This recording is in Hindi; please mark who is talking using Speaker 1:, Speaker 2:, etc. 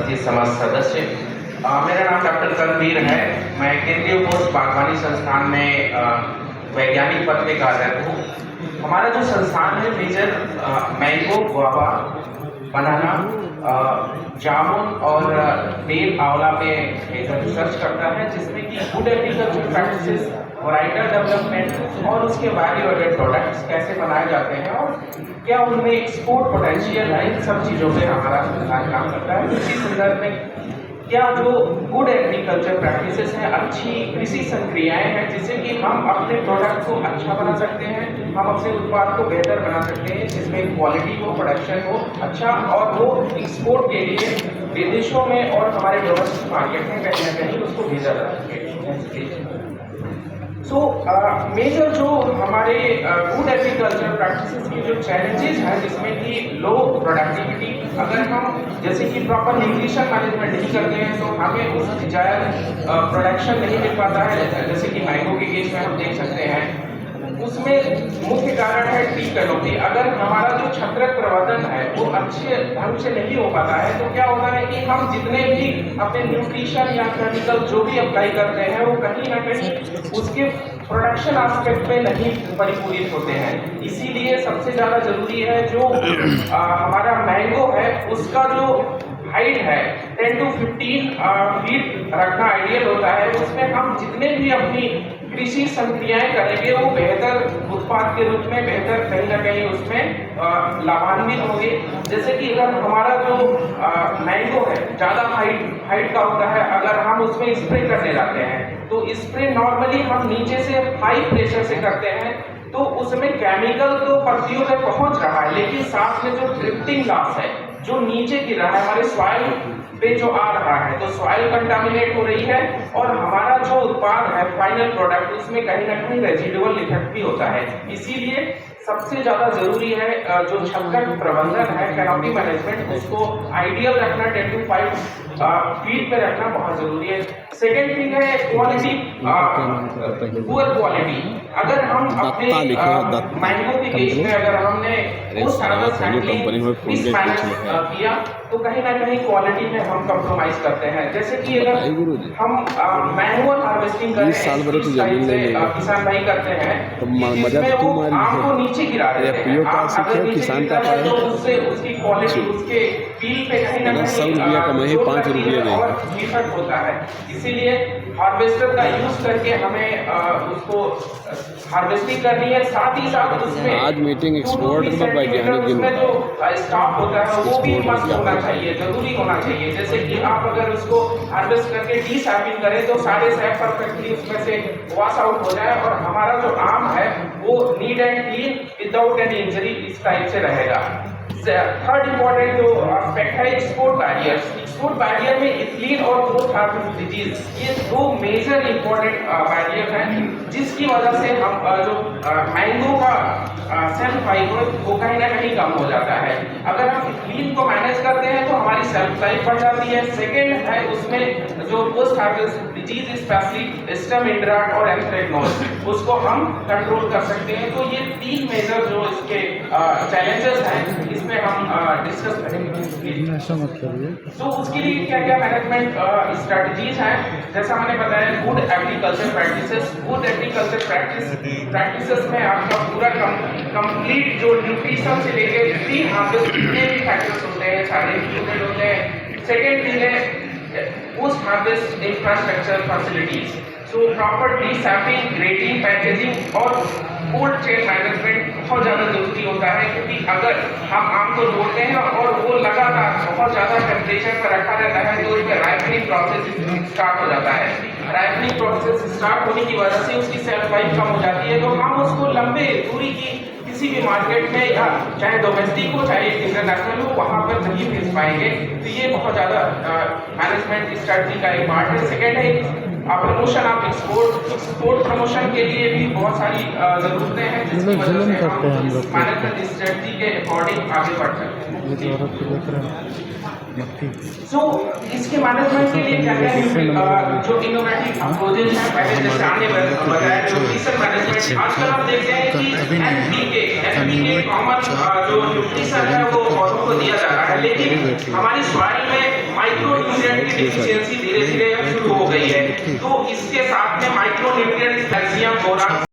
Speaker 1: उपस्थित समस्त सदस्य, मेरा नाम डॉक्टर करणवीर है। मैं केंद्रीय पोस्ट बागवानी संस्थान में वैज्ञानिक पद में कार्यरत हूँ। हमारा जो संस्थान है मेजर मैंगो, गुआवा, बनाना, जामुन और बेल, आंवला में मेजर रिसर्च करता है, जिसमें कि good agriculture practices, variety development और उसके वैल्यू एडेड प्रोडक्ट्स कैसे बनाए जाते हैं और क्या उनमें एक्सपोर्ट पोटेंशियल है, इन सब चीज़ों पे हमारा संस्थान काम करता है। इसी संदर्भ में क्या जो गुड एग्रीकल्चर प्रैक्टिसेस हैं, अच्छी कृषि संक्रियाएं हैं, जिससे कि हम अपने प्रोडक्ट को अच्छा बना सकते हैं, हम अपने उत्पाद को बेहतर बना सकते हैं, जिसमें क्वालिटी हो, प्रोडक्शन हो अच्छा, और वो एक्सपोर्ट के लिए विदेशों में और हमारे डोमेस्टिक मार्केट में कहीं ना कहीं उसको भेजा जा सके। सो मेजर जो हमारे गुड एग्रीकल्चर प्रैक्टिसेस की जो चैलेंजेस हैं, जिसमें कि लो प्रोडक्टिविटी, अगर हम जैसे कि प्रॉपर न्यूट्रिशन मैनेजमेंट नहीं करते हैं तो हमें उस डिजायर्ड प्रोडक्शन नहीं मिल पाता है। जैसे कि मैंगो के केस में हम देख सकते हैं, उसमें मुख्य कारण है ट्री कैनोपी। अगर हमारा जो छत्रक प्रवर्धन है वो अच्छे ढंग से नहीं हो पाता है तो क्या होता है कि हम जितने भी अपने न्यूट्रिशन या केमिकल जो भी अप्लाई करते हैं वो कहीं ना कहीं उसके प्रोडक्शन एस्पेक्ट पे नहीं परिपूरित होते हैं। इसीलिए सबसे ज़्यादा जरूरी है जो हमारा मैंगो है उसका जो हाइट है 10 to 15 फीट रखना आइडियल होता है। उसमें हम जितने भी अपनी कृषि संक्रियाएं करेंगे वो बेहतर उत्पाद के रूप में बेहतर कहीं ना कहीं उसमें लाभान्वित होंगे। जैसे कि अगर हमारा जो मैंगो है ज़्यादा हाइट का होता है, अगर हम उसमें स्प्रे करने जाते हैं तो स्प्रे नॉर्मली हम नीचे से हाई प्रेशर से करते हैं तो उसमें केमिकल तो पत्तियों में पहुंच रहा है, लेकिन साथ में जो ड्रिफ्टिंग लॉस है जो नीचे गिर रहा है हमारे सॉइल पे जो आ रहा है तो सॉइल कंटामिनेट हो रही है और हमारा जो उत्पाद है फाइनल प्रोडक्ट उसमें कहीं ना कहीं रेजिडुअल इफेक्ट भी होता है। इसीलिए सबसे ज़्यादा जरूरी है जो छत्रक प्रबंधन है, कैनोपी मैनेजमेंट, उसको आइडियल रखना 10 to 5 फीट पे रखना बहुत जरूरी है। सेकेंड थिंग है क्वालिटी, पुअर क्वालिटी। अगर हम अपने मैंगो के केस में अगर हमने उस किया तो कहीं ना कहीं क्वालिटी में हम कॉम्प्रोमाइज करते हैं। जैसे कि अगर हम मैनुअल हार्वेस्टिंग कर रहे हैं, किसान भाई करते हैं तो वो आम को नीचे गिरा देते हैं, किसान का तो उससे उसकी क्वालिटी उसके फील पे कहीं ना कहीं 100 रुपया कमाए 5 रुपये और इफेक्ट होता है। इसीलिए हार्वेस्टर का यूज करके हमें उसको हार्वेस्टिंग करनी है। साथ ही साथ उसमें
Speaker 2: आज मीटिंग एक्सपोर्ट में वैज्ञानिक
Speaker 1: जो स्टॉक होता है वो भी मस्त होना चाहिए, जरूरी होना चाहिए। जैसे कि आप अगर उसको हार्वेस्ट करके डीसैपिंग करें तो सारे सैप परफेक्टली उसमें से वॉश आउट हो जाए और हमारा जो आम है वो neat and clean without any injury इस टाइप से रहेगा। थर्ड इंपॉर्टेंट जो एस्पेक्ट है एक्सपोर्ट बैरियर्स। एक्सपोर्ट बैरियर में इथिलीन और ग्रोथ हार्मोन डिजीज, ये दो मेजर इंपॉर्टेंट बैरियर हैं जिसकी वजह से हम जो मैंगो का सेल्फ लाइफ वो कहीं ना कहीं कम हो जाता है। अगर हम इथिलीन को मैनेज करते हैं तो हमारी सेल्फ लाइफ बढ़ जाती है। सेकेंड है उसमें जो post harvest disease specially stem end rot और एंथ्रेक्नोज, उसको हम कंट्रोल कर सकते हैं। तो ये तीन मेजर जो इसके चैलेंजेस हैं इसमें हम डिस्कस करेंगे।
Speaker 3: ऐसा मत करिए।
Speaker 1: तो उसके लिए क्या क्या मैनेजमेंट स्ट्रेटजीज हैं, जैसा मैंने बताया good agriculture practices. Good agriculture practices में आपका पूरा कंप्लीट जो न्यूट्रिशन से लेकर ट्री हार्वेस्ट जितने भी फैक्टर्स होते हैं सारे इंक्लूडेड होते हैं। सेकेंड थिंग है post harvest infrastructure facilities, so proper desapping, grading, packaging और कोल्ड चेन मैनेजमेंट बहुत ज़्यादा जरूरी होता है। क्योंकि अगर हम आम को तोड़ते हैं और वो लगातार बहुत ज़्यादा टेम्परेचर पर रखा रहता है तो उसका राइपनिंग प्रोसेस स्टार्ट हो जाता है। राइपनिंग प्रोसेस स्टार्ट होने की वजह से उसकी सेल्फ लाइफ कम हो जाती है, तो हम उसको लंबे दूरी की किसी भी मार्केट में या चाहे डोमेस्टिक हो चाहे इंटरनेशनल हो वहाँ पर नहीं भेज पाएंगे। तो ये बहुत ज़्यादा मैनेजमेंट स्ट्रेटजी का एक पार्ट है। सेकेंड है प्रमोशन ऑफ एक्सपोर्ट प्रमोशन के लिए भी बहुत सारी जरूरतें हैं जिसकी वजह से हम मैनेजमेंट स्ट्रेटजी के अकॉर्डिंग आगे बढ़ सकते हैं। सो इसके मैनेजमेंट के लिए क्या क्या जो इनोवेटिव अप्रोचेज हैं, पहले जैसे आने बताया न्यूट्रिशन मैनेजमेंट। आजकल हम देखते हैं कि एनपीके कॉमन जो न्यूट्रिशन है वो पौधों को दिया जा रहा है, लेकिन हमारी सॉइल में माइक्रो डिफिशियंसी धीरे धीरे अब शुरू हो गई है। तो इसके साथ में माइक्रो न्यूट्रिएंट्स कैल्शियम बोरान